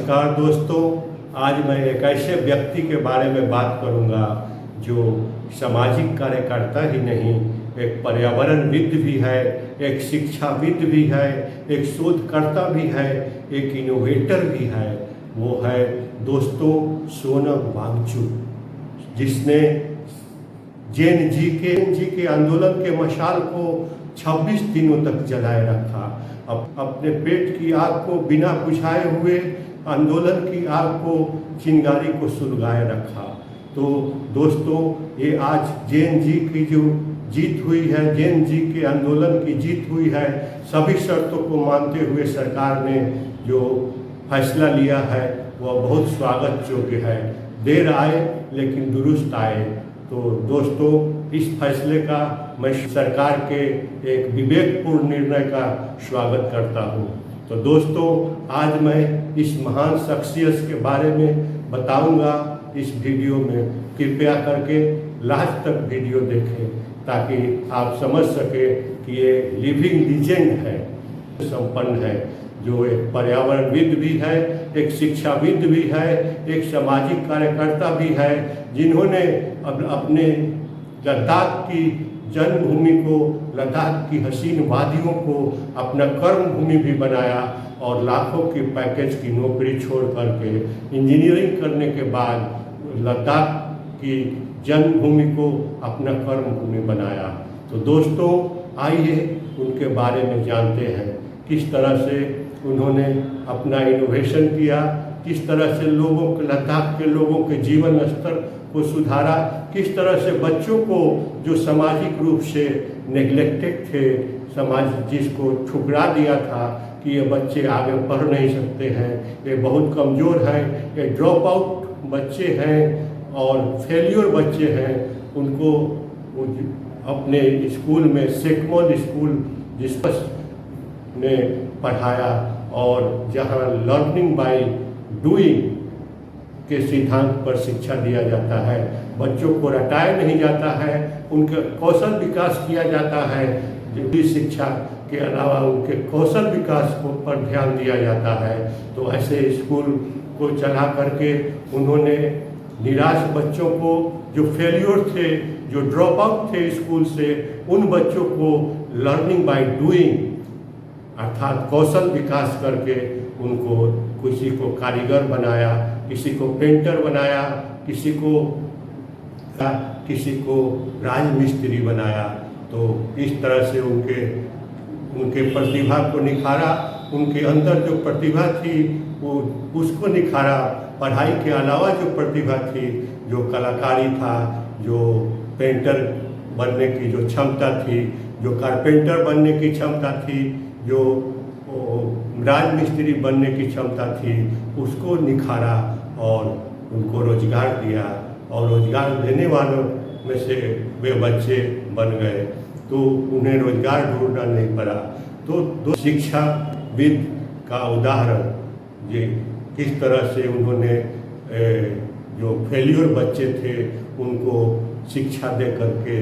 नमस्कार दोस्तों, आज मैं एक ऐसे व्यक्ति के बारे में बात करूंगा जो सामाजिक कार्यकर्ता ही नहीं, एक पर्यावरणविद भी है, एक शिक्षाविद भी है, एक शोधकर्ता भी है, एक इनोवेटर भी है। वो है दोस्तों सोनम वांगचुक, जिसने जैन जी के आंदोलन के मशाल को 26 दिनों तक जलाए रखा। अपने पेट की आग को बिना बुझाए हुए आंदोलन की आग को, चिंगारी को सुलगाए रखा। तो दोस्तों, ये आज जैन जी की जो जीत हुई है, जैन जी के आंदोलन की जीत हुई है, सभी शर्तों को मानते हुए सरकार ने जो फैसला लिया है वह बहुत स्वागत योग्य है। देर आए लेकिन दुरुस्त आए। तो दोस्तों, इस फैसले का मैं सरकार के एक विवेकपूर्ण निर्णय का स्वागत करता हूं। तो दोस्तों, आज मैं इस महान शख्सियत के बारे में बताऊंगा इस वीडियो में। कृपया करके लास्ट तक वीडियो देखें ताकि आप समझ सके कि ये लिविंग लीजेंड है, संपन्न है, जो एक पर्यावरणविद भी है, एक शिक्षाविद भी है, एक सामाजिक कार्यकर्ता भी है, जिन्होंने अपने लद्दाख की जन्मभूमि को, लद्दाख की हसीन वादियों को अपना कर्म भूमि भी बनाया और लाखों की पैकेज की नौकरी छोड़ करके इंजीनियरिंग करने के बाद लद्दाख की जन्मभूमि को अपना कर्म भूमि बनाया। तो दोस्तों, आइए उनके बारे में जानते हैं, किस तरह से उन्होंने अपना इनोवेशन किया, किस तरह से लोगों के, लद्दाख के लोगों के जीवन स्तर को सुधारा, किस तरह से बच्चों को जो सामाजिक रूप से नेग्लेक्टेड थे, समाज जिसको ठुकरा दिया था कि ये बच्चे आगे पढ़ नहीं सकते हैं, ये बहुत कमज़ोर हैं, ये ड्रॉप आउट बच्चे हैं और फेल्योर बच्चे हैं, उनको अपने स्कूल में सेकमल स्कूल जिसने पढ़ाया और जहां लर्निंग बाय डूइंग के सिद्धांत पर शिक्षा दिया जाता है, बच्चों को रटाया नहीं जाता है, उनके कौशल विकास किया जाता है। शिक्षा के अलावा उनके कौशल विकास को पर ध्यान दिया जाता है। तो ऐसे स्कूल को चला करके उन्होंने निराश बच्चों को, जो फेल्योर थे, जो ड्रॉप आउट थे स्कूल से, उन बच्चों को लर्निंग बाय डूइंग अर्थात कौशल विकास करके उनको किसी को कारीगर बनाया, किसी को पेंटर बनाया, किसी को राजमिस्त्री बनाया। तो इस तरह से उनके प्रतिभा को निखारा, उनके अंदर जो प्रतिभा थी वो उसको निखारा। पढ़ाई के अलावा जो प्रतिभा थी, जो कलाकारी था, जो पेंटर बनने की जो क्षमता थी, जो कारपेंटर बनने की क्षमता थी, जो राजमिस्त्री बनने की क्षमता थी, उसको निखारा और उनको रोजगार दिया और रोजगार देने वालों में से वे बच्चे बन गए। तो उन्हें रोजगार ढूंढना नहीं पड़ा। तो दो शिक्षाविद का उदाहरण ये किस तरह से उन्होंने जो फेल्योर बच्चे थे उनको शिक्षा दे करके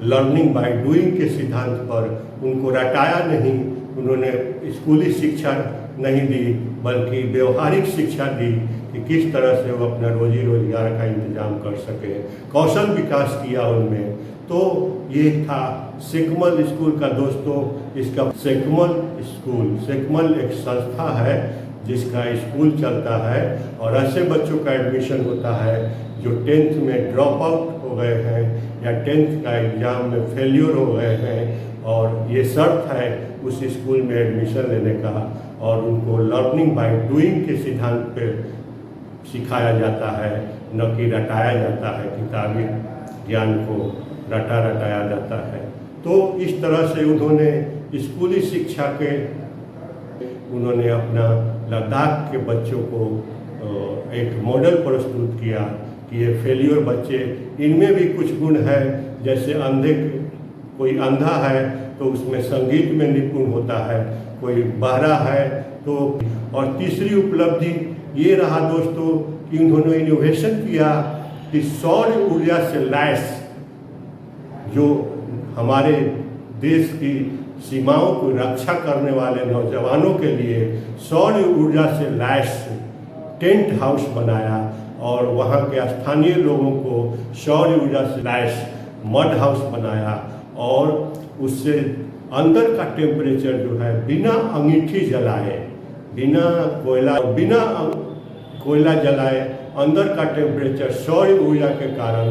लर्निंग बाय डूइंग के सिद्धांत पर उनको रटाया नहीं, उन्होंने स्कूली शिक्षा नहीं दी बल्कि व्यवहारिक शिक्षा दी कि किस तरह से वो अपना रोजी रोजगार का इंतजाम कर सके, कौशल विकास किया उनमें। तो ये था सेकमल स्कूल का दोस्तों। इसका सेकमल एक संस्था है जिसका स्कूल चलता है और ऐसे बच्चों का एडमिशन होता है जो 10th में ड्रॉप आउट हो गए हैं या 10th का एग्ज़ाम में फेल्योर हो गए हैं, और ये शर्त है उस स्कूल में एडमिशन लेने का, और उनको लर्निंग बाय डूइंग के सिद्धांत पे सिखाया जाता है, न कि रटाया जाता है, किताबी ज्ञान को रटाया जाता है। तो इस तरह से उन्होंने स्कूली शिक्षा के उन्होंने अपना लद्दाख के बच्चों को एक मॉडल प्रस्तुत किया कि ये फेल्योर बच्चे, इनमें भी कुछ गुण है। जैसे कोई अंधा है तो उसमें संगीत में निपुण होता है, कोई बहरा है तो। और तीसरी उपलब्धि ये रहा दोस्तों कि उन्होंने इनोवेशन किया कि सौर ऊर्जा से लैस, जो हमारे देश की सीमाओं की रक्षा करने वाले नौजवानों के लिए सौर ऊर्जा से लैस टेंट हाउस बनाया और वहाँ के स्थानीय लोगों को सौर ऊर्जा से लैस मड हाउस बनाया और उससे अंदर का टेम्परेचर जो है बिना अंगीठी जलाए, बिना कोयला जलाए अंदर का टेम्परेचर सौर ऊर्जा के कारण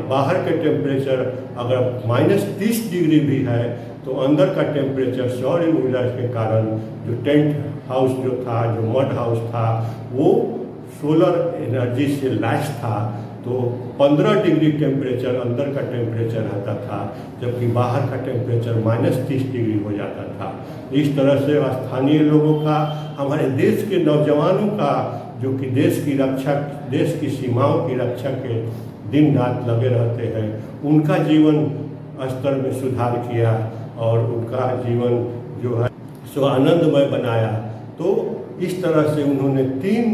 बाहर के टेम्परेचर अगर -30 डिग्री भी है तो अंदर का टेम्परेचर सौर ऊर्जा के कारण जो टेंट हाउस जो था, जो मड हाउस था, वो सोलर एनर्जी से लैस था। तो 15 डिग्री टेम्परेचर अंदर का टेम्परेचर आता था, जबकि बाहर का टेम्परेचर -30 डिग्री हो जाता था। इस तरह से स्थानीय लोगों का, हमारे देश के नौजवानों का, जो कि देश की रक्षा, देश की सीमाओं की रक्षा के दिन रात लगे रहते हैं, उनका जीवन स्तर में सुधार किया और उनका जीवन जो है सो आनंदमय बनाया। तो इस तरह से उन्होंने 3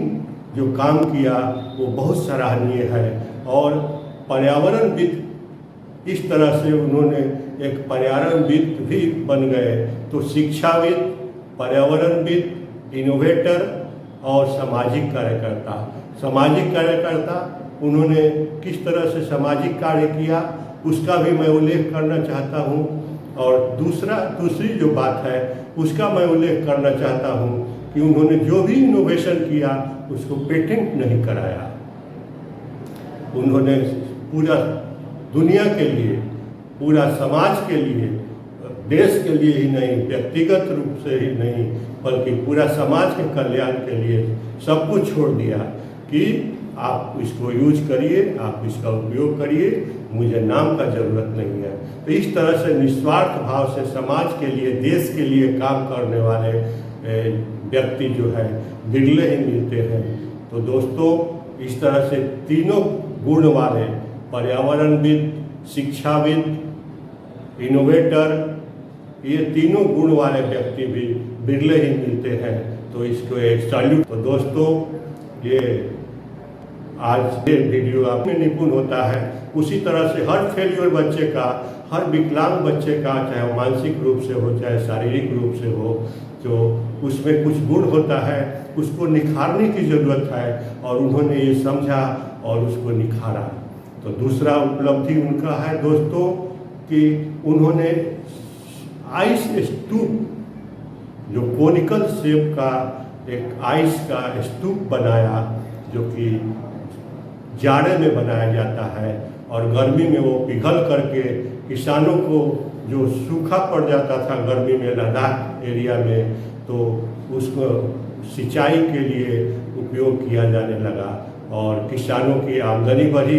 जो काम किया वो बहुत सराहनीय है। और पर्यावरणविद इस तरह से उन्होंने एक पर्यावरणविद भी बन गए। तो शिक्षाविद, पर्यावरणविद, इनोवेटर और सामाजिक कार्यकर्ता उन्होंने किस तरह से सामाजिक कार्य किया उसका भी मैं उल्लेख करना चाहता हूँ। और दूसरी जो बात है उसका मैं उल्लेख करना चाहता हूँ कि उन्होंने जो भी इनोवेशन किया उसको पेटेंट नहीं कराया। उन्होंने पूरा दुनिया के लिए, पूरा समाज के लिए, देश के लिए ही नहीं, व्यक्तिगत रूप से ही नहीं, बल्कि पूरा समाज के कल्याण के लिए सब कुछ छोड़ दिया कि आप इसको यूज करिए, आप इसका उपयोग करिए, मुझे नाम का ज़रूरत नहीं है। तो इस तरह से निस्वार्थ भाव से समाज के लिए, देश के लिए काम करने वाले व्यक्ति जो है बिरले ही मिलते हैं। तो दोस्तों, इस तरह से तीनों गुण वाले पर्यावरणविद, शिक्षाविद, इनोवेटर, ये तीनों गुण वाले व्यक्ति भी बिरले ही मिलते हैं। तो इसको एक सैल्यूट। तो दोस्तों, ये आज ये वीडियो आप में निपुण होता है, उसी तरह से हर फेल्योर बच्चे का, हर विकलांग बच्चे का, चाहे वो मानसिक रूप से हो चाहे शारीरिक रूप से हो, तो उसमें कुछ गुण होता है, उसको निखारने की ज़रूरत है। और उन्होंने ये समझा और उसको निखारा। तो दूसरा उपलब्धि उनका है दोस्तों कि उन्होंने आइस स्तूप, जो कोनिकल शेप का एक आइस का स्तूप बनाया, जो कि जाड़े में बनाया जाता है और गर्मी में वो पिघल करके किसानों को, जो सूखा पड़ जाता था गर्मी में लद्दाख एरिया में, तो उसको सिंचाई के लिए उपयोग किया जाने लगा और किसानों की आमदनी बढ़ी।